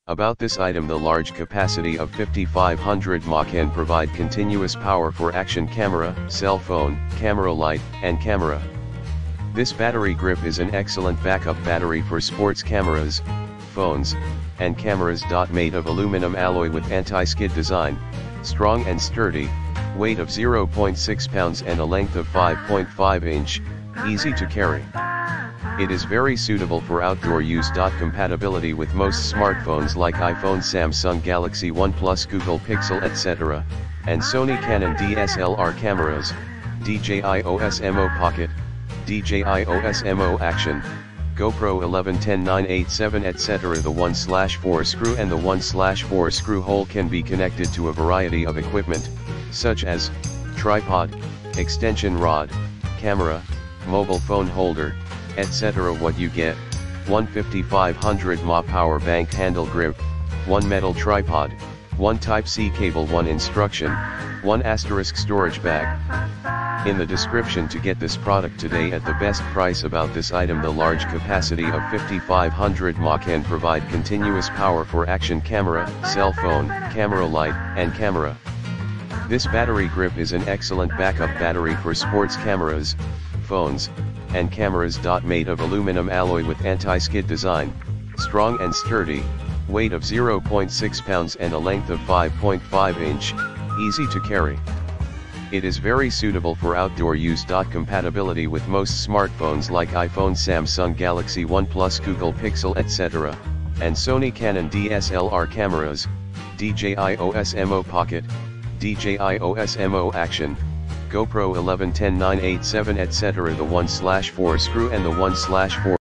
About this item, the large capacity of 5500 mAh can provide continuous power for action camera, cell phone, camera light, and camera. This battery grip is an excellent backup battery for sports cameras, phones, and cameras. Made of aluminum alloy with anti-skid design, strong and sturdy, weight of 0.6 pounds and a length of 5.5 inch, easy to carry. It is very suitable for outdoor use. Compatibility with most smartphones like iPhone, Samsung Galaxy, OnePlus, Google Pixel, etc., and Sony Canon DSLR cameras, DJI OSMO Pocket, DJI OSMO Action, GoPro 11, 10, 9, 8, 7, etc. The 1/4 screw and the 1/4 screw hole can be connected to a variety of equipment, such as tripod, extension rod, camera, mobile phone holder, etc. What you get: 1 5500 mAh power bank handle grip, 1 metal tripod, 1 Type-C cable, 1 instruction, 1 asterisk storage bag. In the description to get this product today at the best price. About this item: the large capacity of 5500 mAh can provide continuous power for action camera, cell phone, camera light, and camera. This battery grip is an excellent backup battery for sports cameras, phones, and cameras. Made of aluminum alloy with anti-skid design, strong and sturdy, weight of 0.6 pounds and a length of 5.5 inch, easy to carry. It is very suitable for outdoor use. Compatibility with most smartphones like iPhone, Samsung Galaxy, OnePlus, Google Pixel, etc., and Sony Canon DSLR cameras, DJI OSMO Pocket, DJI OSMO Action, GoPro 11, 10, 9, 8, 7, etc. The 1/4 screw and the 1/4